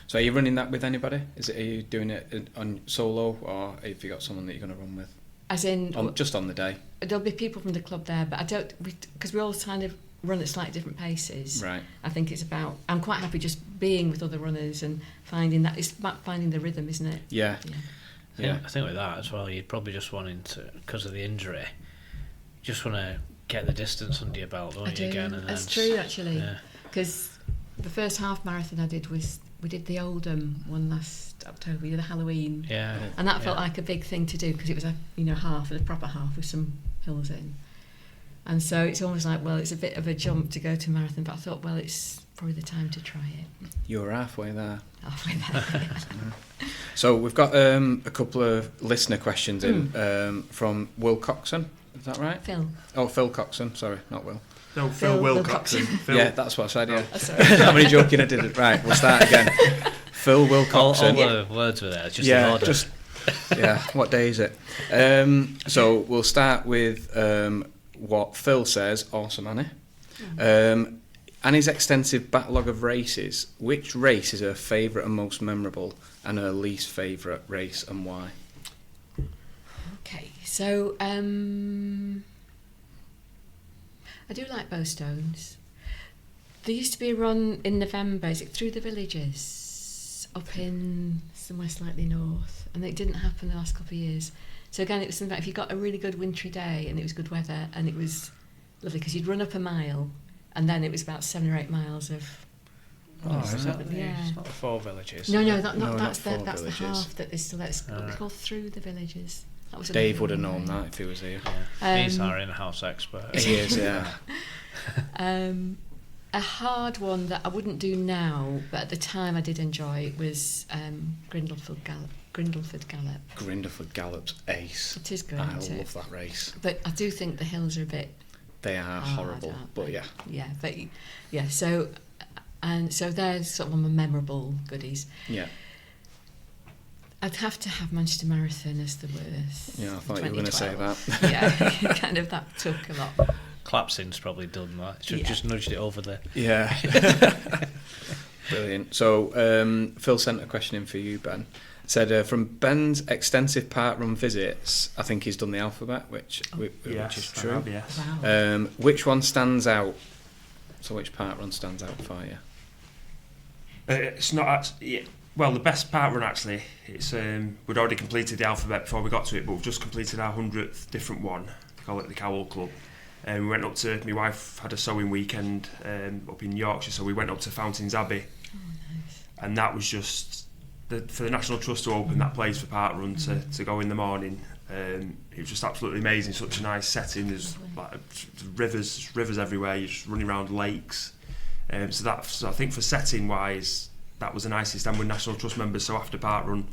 So are you running that with anybody? Are you doing it on solo, or have you got someone that you're going to run with? As in... just on the day? There'll be people from the club there, but because we all kind of run at slightly different paces. Right. I think it's about... I'm quite happy just being with other runners and finding that... It's about finding the rhythm, isn't it? Yeah. I think with that as well, you'd probably just wanting to, because of the injury, just want to get the distance under your belt, don't you, again? And that's true, actually. Because the first half marathon I did we did the Oldham one last October, the Halloween. Yeah. And that felt like a big thing to do, because it was a proper half with some hills in. And so it's almost like, well, it's a bit of a jump to go to a marathon, but I thought, well, it's probably the time to try it. You're halfway there. Halfway there. So we've got a couple of listener questions in from Will Coxon. Is that right? Phil. Oh, Phil Coxon. Sorry, not Will. No, Phil Wilcoxon. Yeah, that's what I said, yeah. Oh, sorry. I'm only joking, I did it. Right, we'll start again. Phil Wilcoxon. All the words were there, it's just an order. What day is it? So we'll start with what Phil says. Awesome, Annie. Annie's extensive backlog of races. Which race is her favourite and most memorable, and her least favourite race, and why? Okay, so I do like Bowstones. There used to be a run in November, is it through the villages, up in somewhere slightly north, and it didn't happen the last couple of years. So again, it was something like if you got a really good wintry day and it was good weather and it was lovely, because you'd run up a mile and then it was about 7 or 8 miles of Oh, is that Yeah. It's not the 4 villages. No, No, that's not that's 4 the villages. half that they still let's Alright. go through the villages. That was Dave would have another known one. that if he was here. Yeah. He's Um, our in-house expert. He is, yeah. A hard one that I wouldn't do now, but at the time I did enjoy was Grindleford Gallop. Grindleford Gallop's ace. It is good, I isn't it? love that race. But I do think the hills are a bit They are hard, horrible, aren't but they? yeah. Yeah, but yeah. So they're sort of my memorable goodies. Yeah. I'd have to have Manchester Marathon as the worst. Yeah, I thought you were going to say 2012. that. Yeah, kind of that took a lot. Clapson's probably done that. Should Yeah. just nudged it over there. Yeah. Brilliant. So Phil sent a question in for you, Ben. Said, from Ben's extensive parkrun visits, I think he's done the alphabet, which is true. I have, yes. Wow. Which one stands out? So which parkrun stands out for you? It's not actually, well, the best parkrun actually, it's we'd already completed the alphabet before we got to it, but we've just completed our 100th different one. They call it the Cowell Club. We went up to, my wife had a sewing weekend up in Yorkshire, so we went up to Fountains Abbey. Oh, nice. And that was just, for the National Trust to open that place for parkrun to go in the morning, it was just absolutely amazing. Such a nice setting. There's like rivers everywhere. You're just running around lakes. So I think for setting wise, that was the nicest. And we're National Trust members, so after parkrun,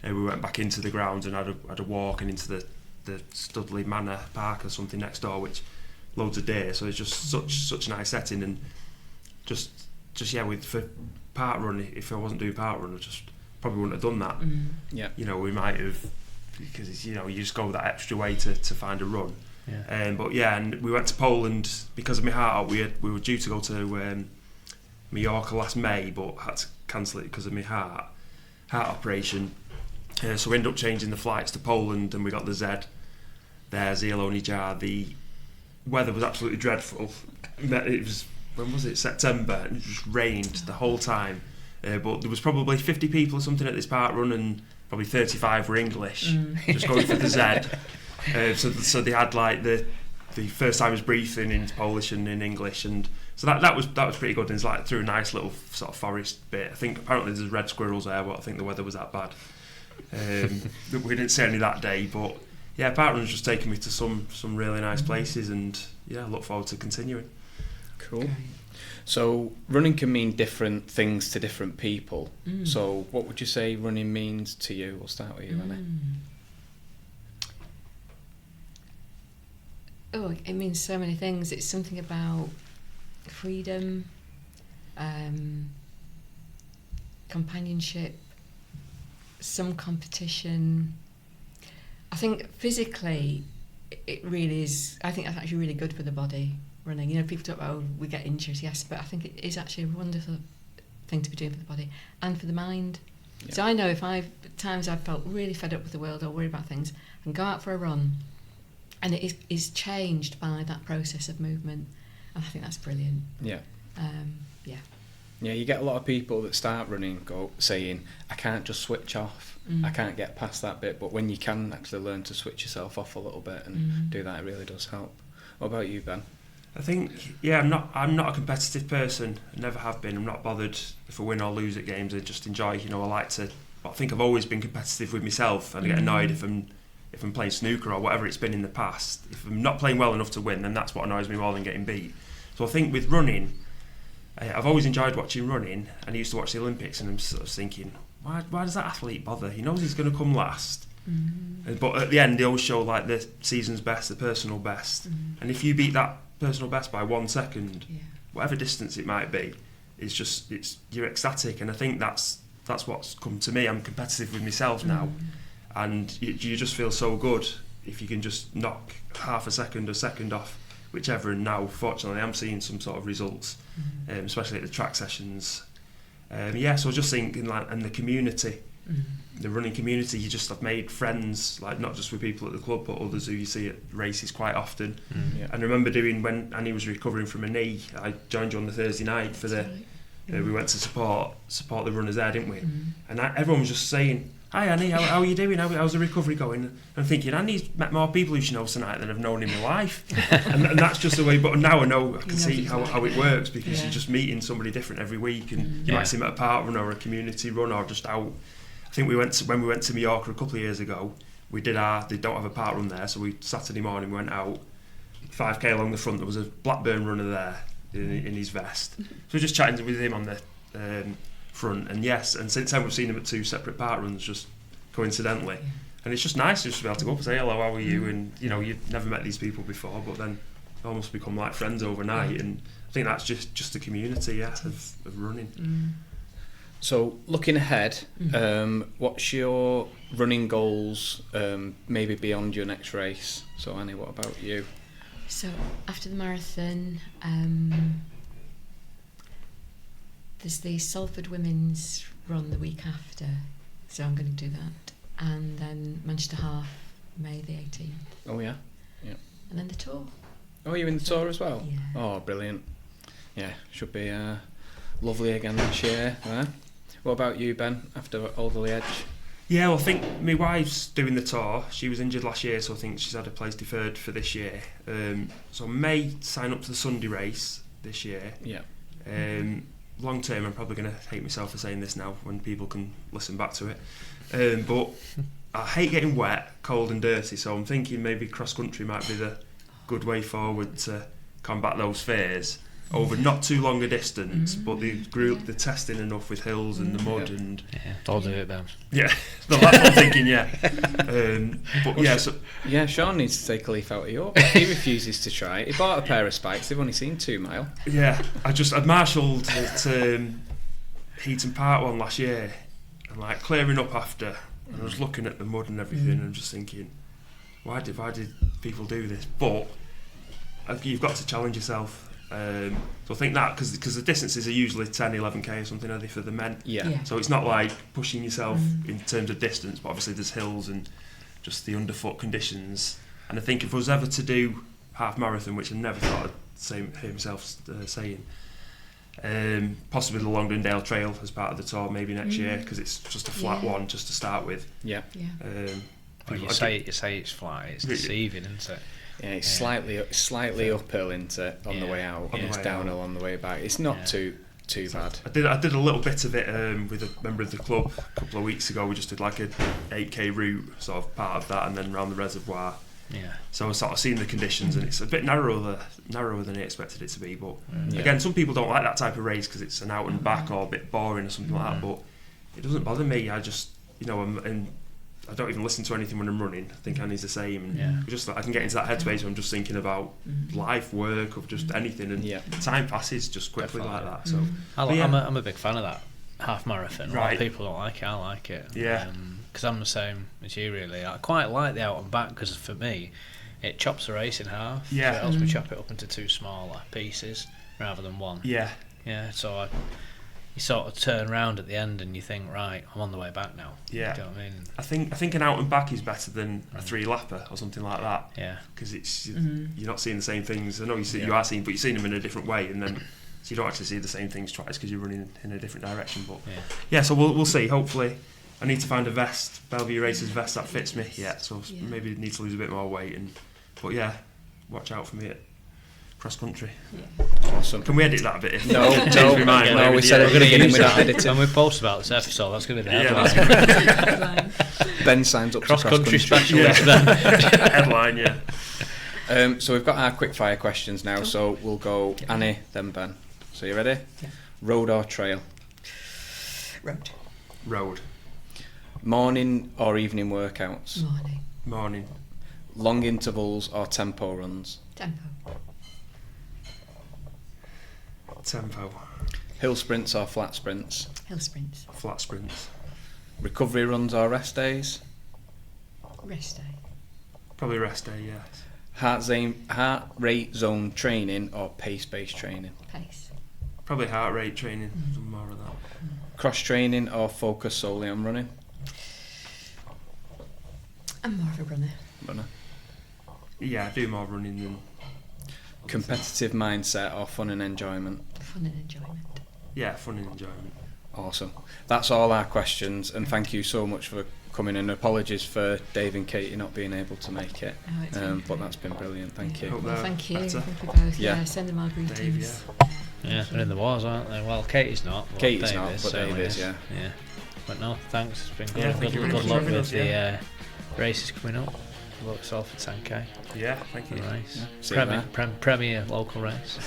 we went back into the grounds and had a walk and into the Studley Manor Park or something next door, which loads of deer. So it's just such a nice setting, and just yeah, for parkrun, if I wasn't doing parkrun, I just probably wouldn't have done that. Yeah. You know, we might have, because it's, you know, you just go that extra way to find a run. Yeah. But yeah, and we went to Poland because of my heart. We were due to go to Mallorca last May, but had to cancel it because of my heart operation. So we ended up changing the flights to Poland, and we got the Z there, Zielonija. The weather was absolutely dreadful. It was, when was it, September, and it just rained the whole time. But there was probably 50 people or something at this parkrun, and probably 35 were English, just going for the Z. So they had like the first timers briefing in Polish and in English, and so that was pretty good. And it's like through a nice little sort of forest bit. I think apparently there's red squirrels there, but I think the weather was that bad. We didn't see any that day, but yeah, parkrun's just taken me to some really nice places, and yeah, I look forward to continuing. Cool. So running can mean different things to different people. So what would you say running means to you? We'll start with you, Rainey. Oh, it means so many things. It's something about freedom, companionship, some competition. I think physically it really is, I think that's actually really good for the body, running. You know, people talk about, oh, we get injuries, yes, but I think it is actually a wonderful thing to be doing for the body and for the mind. Yeah. So I know if at times I've felt really fed up with the world or worried about things, and go out for a run, and it is changed by that process of movement, and I think that's brilliant. Yeah. Yeah. Yeah, you get a lot of people that start running saying, I can't just switch off. I can't get past that bit. But when you can actually learn to switch yourself off a little bit and do that, it really does help. What about you, Ben? I think, yeah, I'm not a competitive person. I never have been. I'm not bothered if I win or lose at games. I just enjoy, you know, I think I've always been competitive with myself, and I get annoyed if I'm playing snooker or whatever it's been in the past. If I'm not playing well enough to win, then that's what annoys me more than getting beat. So I think with running, I've always enjoyed watching running, and I used to watch the Olympics, and I'm sort of thinking, why does that athlete bother? He knows he's going to come last. But at the end, they always show like the season's best, the personal best. And if you beat that personal best by 1 second, whatever distance it might be, you're ecstatic. And I think that's what's come to me. I'm competitive with myself now, and you just feel so good if you can just knock half a second off whichever. And now fortunately I'm seeing some sort of results, especially at the track sessions. So just thinking, like, and the community, the running community, you just have made friends, like not just with people at the club but others who you see at races quite often. And I remember when Annie was recovering from a knee, I joined you on the Thursday night for we went to support the runners there, didn't we? And everyone was just saying, "Hi Annie, how are you doing? How's the recovery going?" And I'm thinking, Annie's met more people who she knows tonight than I've known in my life, and that's just the way. But now I can see how it works, because you're just meeting somebody different every week, and you might see them at a park run or a community run or just out. I think when we went to Mallorca a couple of years ago, they don't have a park run there, so Saturday morning we went out 5k along the front. There was a Blackburn runner there in his vest, so we're just chatting with him on the front, and since then we've seen him at 2 separate park runs just coincidentally, and it's just nice just to be able to go up and say hello, how are you, and you've never met these people before, but then almost become like friends overnight, and I think that's just the community of running. So looking ahead, what's your running goals, maybe beyond your next race? So Annie, what about you? So after the marathon, there's the Salford Women's Run the week after, so I'm going to do that, and then Manchester Half, May the 18th. Oh yeah. And then the Tour. Oh, you're in the Tour as well? Yeah. Oh, brilliant. Yeah, should be lovely again this year. What about you, Ben, after Over the Edge? Yeah, well, I think my wife's doing the Tour. She was injured last year, so I think she's had a place deferred for this year. So I may sign up to the Sunday race this year. Yeah. Long term, I'm probably going to hate myself for saying this now when people can listen back to it. But I hate getting wet, cold and dirty, so I'm thinking maybe cross country might be the good way forward to combat those fears over not too long a distance, but the testing enough with hills and the mud and I'll do it, Ben. Yeah, that's what I'm thinking. But Sean needs to take a leaf out of your book. He refuses to try it. He bought a pair of spikes. They've only seen 2 mile. Yeah, I'd marshalled at Heaton Park one last year, and like clearing up after, and I was looking at the mud and everything, and I'm just thinking, why did people do this? But you've got to challenge yourself. So I think that because the distances are usually 10, 11k or something, are they, for the men? Yeah. So it's not like pushing yourself in terms of distance, but obviously there's hills and just the underfoot conditions. And I think if I was ever to do half marathon, which I never thought I'd hear myself saying, possibly the Longdendale Trail as part of the Tour maybe next year, because it's just a flat one just to start with. Yeah. You say it's flat, it's deceiving, isn't it? Yeah, it's slightly uphill on the way out, and it's downhill on the way back. It's not too bad. I did a little bit of it with a member of the club a couple of weeks ago. We just did like a 8k route, sort of part of that, and then round the reservoir. Yeah. So I was sort of seeing the conditions, and it's a bit narrower than I expected it to be. But again, some people don't like that type of race because it's an out and back or a bit boring or something like that. But it doesn't bother me. I just, I don't even listen to anything when I'm running. I think Annie's the same. And I can get into that headspace where I'm just thinking about life, work, or just anything, and time passes just quickly like that. So I'm a big fan of that half marathon. Right. A lot of people don't like it. I like it. Yeah. Because I'm the same as you, really. I quite like the out and back because for me, it chops the race in half. Yeah. So it helps me chop it up into 2 smaller pieces rather than 1. Yeah. Yeah. So you sort of turn around at the end and you think, right, I'm on the way back now. Yeah. Do you know what I I mean? think an out and back is better than a 3-lapper or something like that. Yeah. Because you're not seeing the same things. I know you are seeing, but you're seeing them in a different way, and then so you don't actually see the same things twice because you're running in a different direction. But so we'll see. Hopefully, I need to find a vest, Belle Vue Racers vest that fits me. So maybe need to lose a bit more weight, but watch out for me at cross country. Awesome. Can we edit that a bit? No, we said we're going to get in without editing. When we post about this episode, that's going to be the headline. Ben signs up cross to country specialist. Headline, so we've got our quick fire questions now. So we'll go Annie, then Ben. So you ready? Yeah. Road or trail? Road. Morning or evening workouts? Morning. Long intervals or tempo runs? Tempo. Hill sprints or flat sprints? Hill sprints. Flat sprints. Recovery runs or rest days? Rest day. Probably rest day, yes. Heart rate zone training or pace-based training? Pace. Probably heart rate training, some more of that. Cross training or focus solely on running? I'm more of a runner. Yeah, I do more running than... Competitive mindset or fun and enjoyment? Fun and enjoyment. Yeah, fun and enjoyment. Awesome. That's all our questions, and thank you so much for coming, and apologies for Dave and Katie not being able to make it. Oh, it's been But great. that's been brilliant. Thank you. Hope Well, they're thank you. better. Thank you both. Yeah. Yeah, send them our greetings. Dave, Yeah, they're in the wars, aren't they? Well, Katie's not. But Katie's Dave not, is, but certainly Dave is, is. yeah. Yeah. But no, thanks. It's been good. Yeah, thank you very good much luck for having with us, the races coming up. Good luck yourself for 10k. Yeah, thank you. The race. Yeah, see you there. Premier local race.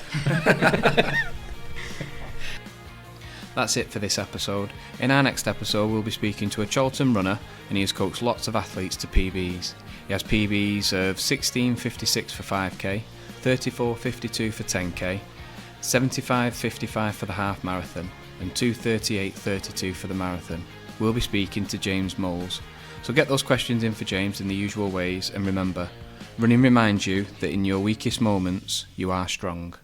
That's it for this episode. In our next episode, we'll be speaking to a Charlton runner, and he has coached lots of athletes to PBs. He has PBs of 16:56 for 5k, 34:52 for 10k, 75:55 for the half marathon, and 2:38:32 for the marathon. We'll be speaking to James Moles. So get those questions in for James in the usual ways, and remember, running reminds you that in your weakest moments, you are strong.